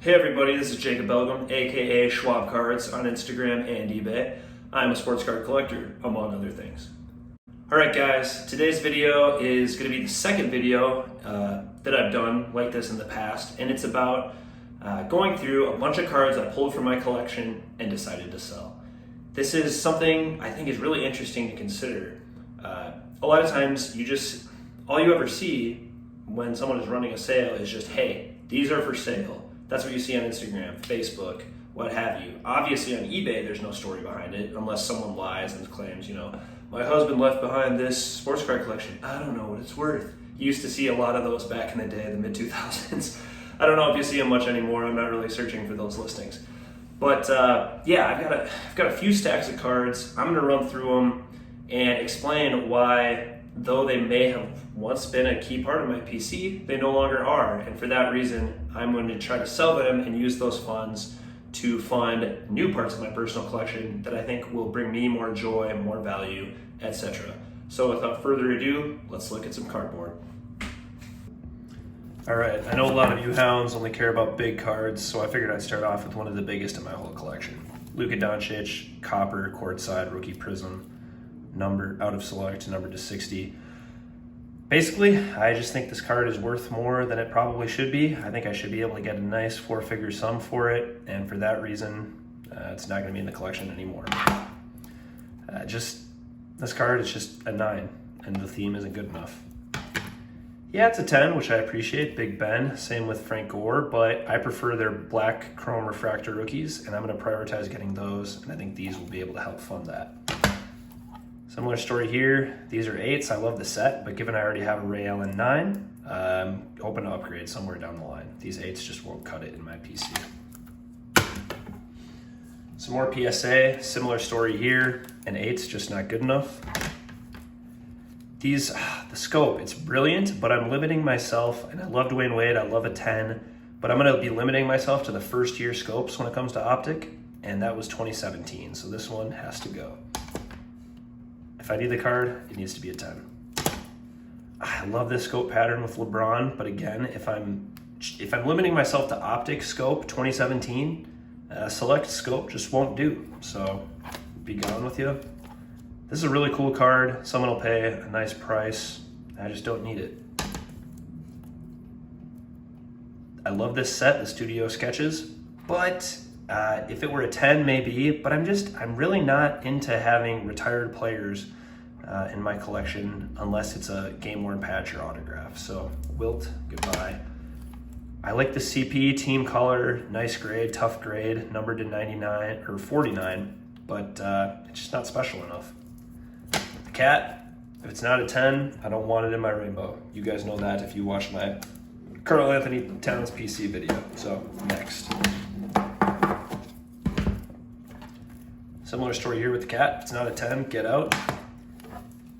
Hey everybody, this is Jacob Belgum, aka Schwab Cards on Instagram and eBay. I'm a sports card collector, among other things. Alright guys, today's video is going to be the second video that I've done like this in the past, and it's about going through a bunch of cards I pulled from my collection and decided to sell. This is something I think is really interesting to consider. A lot of times all you ever see when someone is running a sale is just, hey, these are for sale. That's what you see on Instagram, Facebook, what have you. Obviously on eBay, there's no story behind it unless someone lies and claims, my husband left behind this sports card collection. I don't know what it's worth. You used to see a lot of those back in the day, the mid-2000s. I don't know if you see them much anymore. I'm not really searching for those listings. But yeah, I've got a few stacks of cards. I'm gonna run through them and explain why, though they may have once been a key part of my PC, they no longer are. And for that reason, I'm going to try to sell them and use those funds to fund new parts of my personal collection that I think will bring me more joy, more value, etc. So without further ado, let's look at some cardboard. All right, I know a lot of you hounds only care about big cards, so I figured I'd start off with one of the biggest in my whole collection. Luka Doncic, copper, courtside, rookie prism, number out of select, numbered to 60. Basically, I just think this card is worth more than it probably should be. I think I should be able to get a nice four-figure sum for it, and for that reason, it's not going to be in the collection anymore. This card is just a 9, and the theme isn't good enough. Yeah, it's a 10, which I appreciate, Big Ben, same with Frank Gore, but I prefer their black chrome refractor rookies, and I'm going to prioritize getting those, and I think these will be able to help fund that. Similar story here. These are 8s. I love the set, but given I already have a Ray Allen 9, I'm hoping to upgrade somewhere down the line. These 8s just won't cut it in my PC. Some more PSA. Similar story here. An 8's just not good enough. The scope, it's brilliant, but I'm limiting myself, and I love Dwayne Wade. I love a 10, but I'm going to be limiting myself to the first year scopes when it comes to optic, and that was 2017, so this one has to go. If I need the card, it needs to be a 10. I love this scope pattern with LeBron, but again, if I'm limiting myself to optic scope 2017, select scope just won't do. So be gone with you. This is a really cool card. Someone will pay a nice price. I just don't need it. I love this set, the Studio Sketches, but if it were a 10, maybe, but I'm really not into having retired players in my collection unless it's a game-worn patch or autograph. So Wilt, goodbye. I like the CP team color, nice grade, tough grade, numbered to 99 or 49, but it's just not special enough. The cat, if it's not a 10, I don't want it in my rainbow. You guys know that if you watch my Karl-Anthony Towns PC video. So next. Similar story here with the cat. If it's not a 10, get out.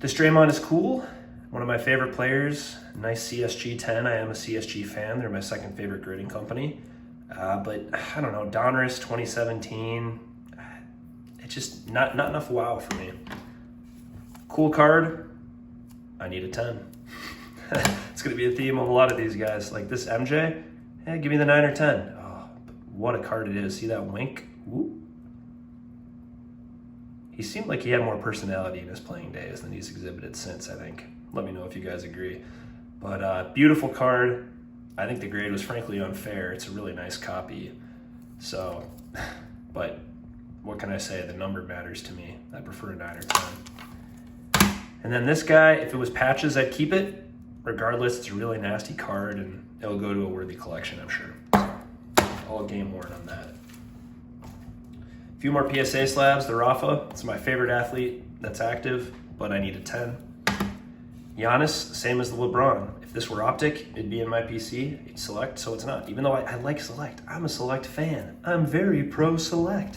This Draymond is cool. One of my favorite players. Nice CSG 10. I am a CSG fan. They're my second favorite grading company. But I don't know, Donruss 2017. It's just not enough wow for me. Cool card. I need a 10. It's going to be a theme of a lot of these guys. Like this MJ, give me the 9 or 10. Oh, what a card it is. See that wink? Ooh. He seemed like he had more personality in his playing days than he's exhibited since, I think. Let me know if you guys agree. But beautiful card. I think the grade was frankly unfair. It's a really nice copy. So, but what can I say? The number matters to me. I prefer a 9 or 10. And then this guy, if it was patches, I'd keep it. Regardless, it's a really nasty card, and it'll go to a worthy collection, I'm sure. All game worn on that. A few more PSA slabs. The Rafa, it's my favorite athlete that's active, but I need a 10. Giannis, same as the LeBron. If this were optic, it'd be in my PC. It's select, so it's not. Even though I like select, I'm a select fan. I'm very pro select.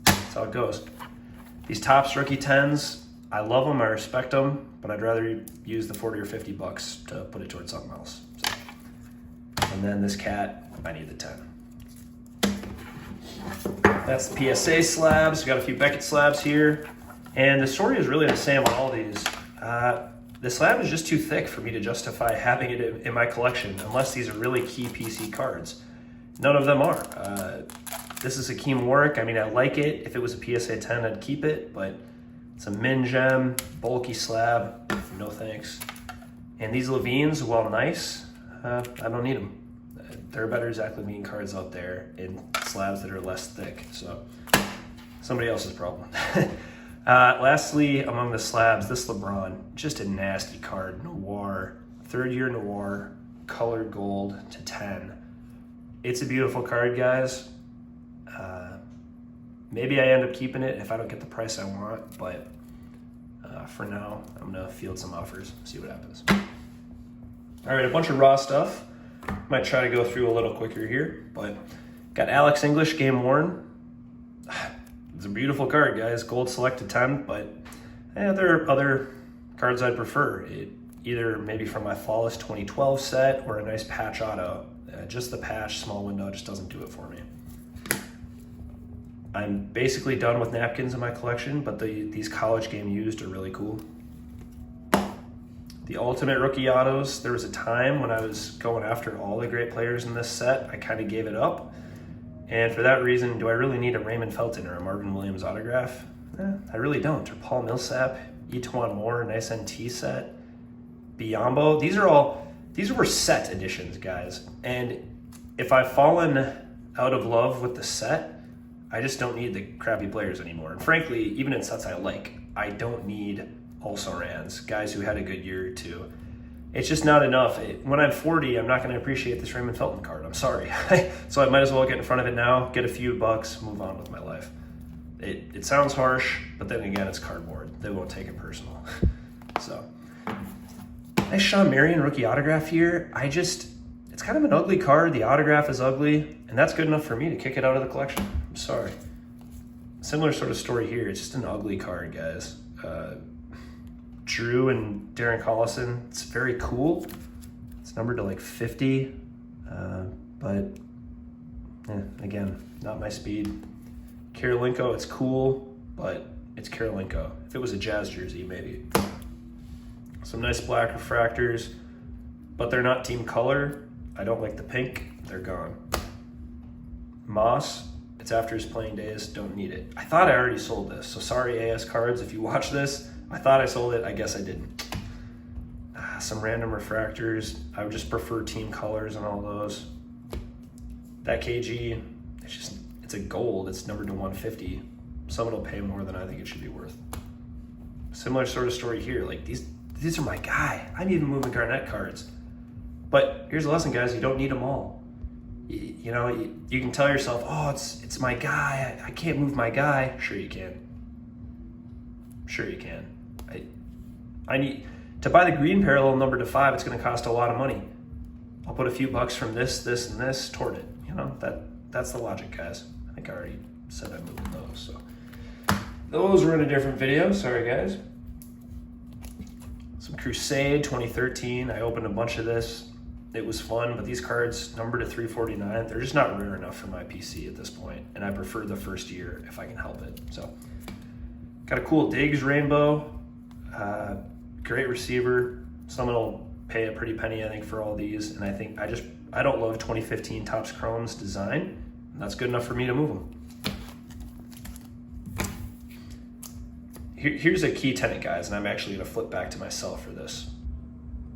That's how it goes. These Topps rookie 10s, I love them, I respect them, but I'd rather use the 40 or 50 bucks to put it towards something else. So. And then this cat, I need the 10. That's the PSA slabs. We got a few Beckett slabs here. And the story is really the same on all these. The slab is just too thick for me to justify having it in my collection unless these are really key PC cards. none of them are. This is Hakeem Warwick. I mean, I like it. If it was a PSA 10, I'd keep it, but it's a min gem, bulky slab, no thanks. And these Levines, while nice, I don't need them. There are better Zach Levine cards out there in slabs that are less thick, so somebody else's problem. Lastly, among the slabs, this LeBron, just a nasty card, Noir, third year Noir, colored gold to 10. It's a beautiful card, guys. Maybe I end up keeping it if I don't get the price I want, but for now, I'm gonna field some offers, see what happens. All right, a bunch of raw stuff. Might try to go through a little quicker here, but got Alex English, game worn. It's a beautiful card, guys. Gold selected 10, but there are other cards I'd prefer. Either maybe from my Flawless 2012 set or a nice patch auto. Just the patch, small window, just doesn't do it for me. I'm basically done with napkins in my collection, but these college game used are really cool. The Ultimate Rookie Autos, there was a time when I was going after all the great players in this set. I kind of gave it up. And for that reason, do I really need a Raymond Felton or a Marvin Williams autograph? I really don't. Or Paul Millsap, Etuan Moore, nice NT set. Biombo, these were set editions, guys. And if I've fallen out of love with the set, I just don't need the crappy players anymore. And frankly, even in sets I like, I don't need also-rans, guys who had a good year or two. It's just not enough. When I'm 40, I'm not going to appreciate this Raymond Felton card. I'm sorry. So I might as well get in front of it now, get a few bucks, move on with my life. It sounds harsh, but then again, it's cardboard. They won't take it personal. So, nice Shawn Marion rookie autograph here. It's kind of an ugly card. The autograph is ugly, and that's good enough for me to kick it out of the collection. I'm sorry. Similar sort of story here. It's just an ugly card, guys. Drew and Darren Collison, it's very cool. It's numbered to like 50, but again, not my speed. Karolinko, it's cool, but it's Karolinko. If it was a Jazz jersey, maybe. Some nice black refractors, but they're not team color. I don't like the pink, they're gone. Moss, it's after his playing days, don't need it. I thought I already sold this, so sorry AS Cards if you watch this. I thought I sold it, I guess I didn't. Some random refractors. I would just prefer team colors and all those. That KG, it's a gold, it's numbered to 150. Someone will pay more than I think it should be worth. Similar sort of story here, like these are my guy. I'm even moving Garnett cards. But here's a lesson, guys, you don't need them all. You know, you can tell yourself, oh, it's my guy, I can't move my guy. Sure you can. Sure you can. I need to buy the green parallel number to 5. It's going to cost a lot of money. I'll put a few bucks from this, and this toward it. You know, that's the logic, guys. I think I already said I'm moving those. So those were in a different video. Sorry, guys. Some Crusade 2013. I opened a bunch of this. It was fun, but these cards numbered to 349. They're just not rare enough for my PC at this point, and I prefer the first year if I can help it. So. Got a cool Diggs rainbow, great receiver. Someone will pay a pretty penny, I think, for all these. And I think I don't love 2015 Topps Chrome's design. That's good enough for me to move them. Here's a key tenet, guys, and I'm actually gonna flip back to myself for this.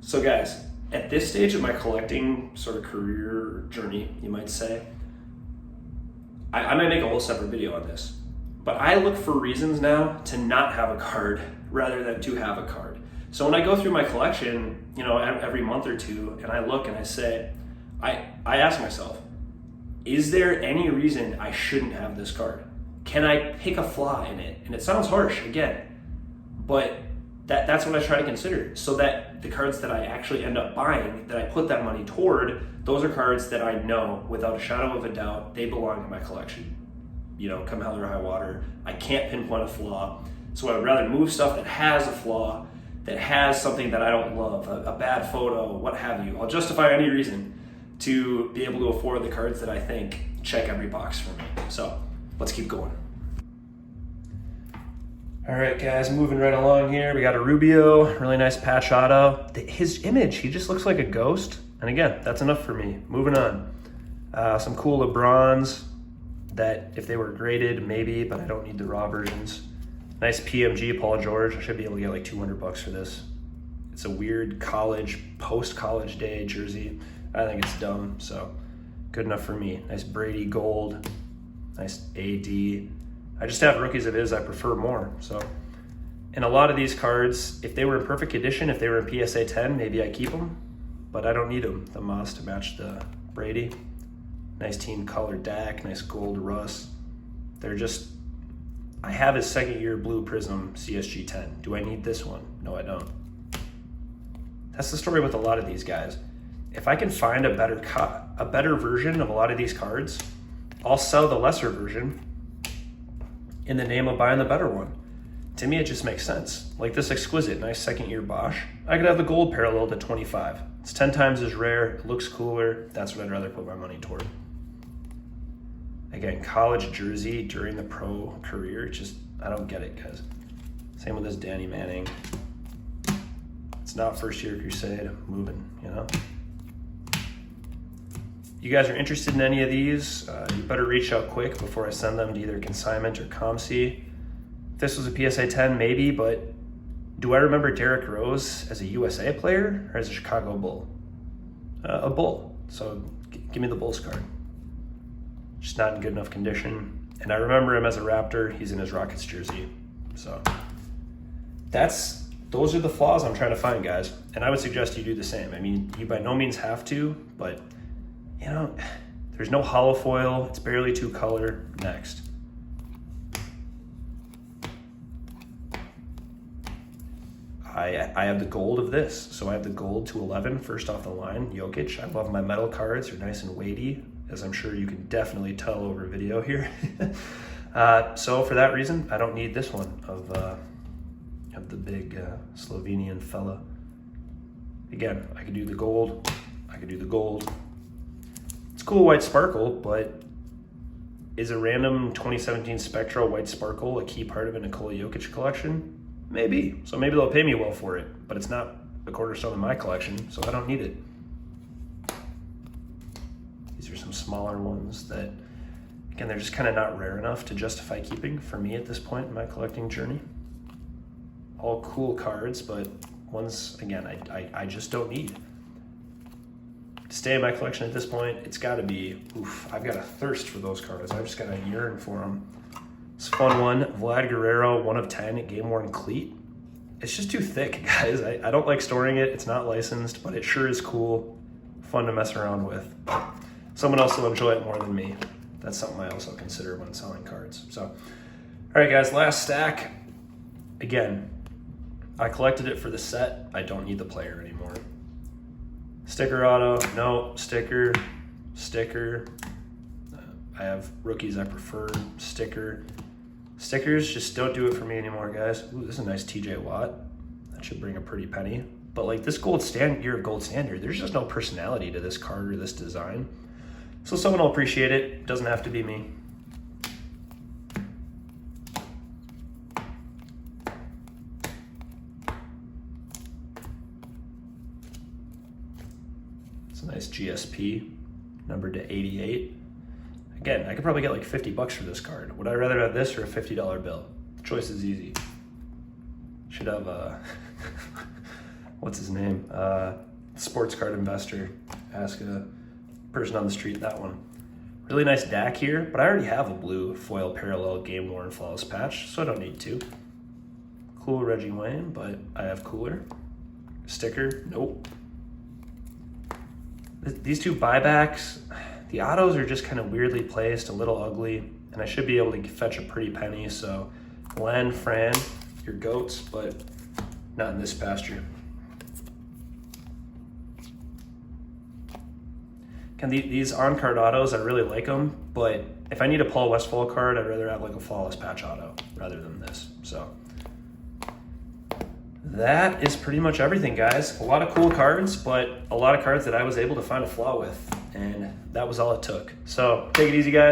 So guys, at this stage of my collecting sort of career or journey, you might say, I might make a whole separate video on this. But I look for reasons now to not have a card rather than to have a card. So when I go through my collection, you know, every month or two, and I look and I say, I ask myself, is there any reason I shouldn't have this card? Can I pick a flaw in it? And it sounds harsh, again, but that's what I try to consider, so that the cards that I actually end up buying, that I put that money toward, those are cards that I know without a shadow of a doubt they belong in my collection. You know, come hell or high water, I can't pinpoint a flaw. So I would rather move stuff that has a flaw, that has something that I don't love, a bad photo, what have you. I'll justify any reason to be able to afford the cards that I think check every box for me. So let's keep going. All right, guys, moving right along here. We got a Rubio, really nice patch auto. His image, he just looks like a ghost. And again, that's enough for me. Moving on. Some cool LeBrons that if they were graded, maybe, but I don't need the raw versions. Nice PMG Paul George. I should be able to get like 200 bucks for this. It's a weird college, post-college day jersey. I think it's dumb, so good enough for me. Nice Brady gold, nice AD. I just have rookies of his I prefer more, so. And a lot of these cards, if they were in perfect condition, if they were in PSA 10, maybe I keep them, but I don't need them. The Moss to match the Brady. Nice team color Dak, nice gold Russ. They're just, I have his second year blue Prism CSG 10. Do I need this one? No, I don't. That's the story with a lot of these guys. If I can find a better version of a lot of these cards, I'll sell the lesser version in the name of buying the better one. To me, it just makes sense. Like this exquisite, nice second year Bosch. I could have the gold parallel to 25. It's 10 times as rare, it looks cooler. That's what I'd rather put my money toward. Again, college jersey during the pro career, just, I don't get it, guys. Same with this Danny Manning. It's not first year Crusade, moving, you know? You guys are interested in any of these, you better reach out quick before I send them to either consignment or ComC. If this was a PSA 10, maybe, but do I remember Derrick Rose as a USA player or as a Chicago Bull? A Bull, so give me the Bulls card. Just not in good enough condition. And I remember him as a Raptor, he's in his Rockets jersey. So those are the flaws I'm trying to find, guys. And I would suggest you do the same. I mean, you by no means have to, but you know, there's no hollow foil, it's barely two color. Next. I have the gold of this. So I have the gold to 11, first off the line, Jokic. I love my metal cards, they're nice and weighty, as I'm sure you can definitely tell over video here. So for that reason, I don't need this one of the big Slovenian fella. Again, I could do the gold, I could do the gold. It's cool white sparkle, but is a random 2017 Spectral white sparkle a key part of a Nikola Jokic collection? Maybe. So maybe they'll pay me well for it, but it's not a cornerstone of my collection, so I don't need it. These are some smaller ones that, again, they're just kind of not rare enough to justify keeping for me at this point in my collecting journey. All cool cards, but ones, again, I just don't need. To stay in my collection at this point, it's got to be, I've got a thirst for those cards. I've just got to yearn for them. It's a fun one. Vlad Guerrero, 1 of 10, game worn cleat. It's just too thick, guys. I don't like storing it. It's not licensed, but it sure is cool. Fun to mess around with. Someone else will enjoy it more than me. That's something I also consider when selling cards. So, all right, guys, last stack. Again, I collected it for the set. I don't need the player anymore. Sticker auto, no, sticker. I have rookies I prefer, sticker. Stickers just don't do it for me anymore, guys. Ooh, this is a nice TJ Watt. That should bring a pretty penny. But like this gold standard, there's just no personality to this card or this design. So someone will appreciate it. It doesn't have to be me. It's a nice GSP, numbered to 88. Again, I could probably get like 50 bucks for this card. Would I rather have this or a $50 bill? The choice is easy. Should have what's his name? Sports card investor. Ask a person on the street that one. Really nice Dak here, but I already have a blue foil parallel game worn flawless patch, so I don't need to. Cool Reggie Wayne, but I have cooler. Sticker, nope. These two buybacks, the autos are just kind of weirdly placed, a little ugly, and I should be able to fetch a pretty penny, so Len, Fran, your goats, but not in this pasture. And these on-card autos, I really like them, but if I need a Paul Westphal card, I'd rather have like a flawless patch auto rather than this, so. That is pretty much everything, guys. A lot of cool cards, but a lot of cards that I was able to find a flaw with, and that was all it took. So take it easy, guys.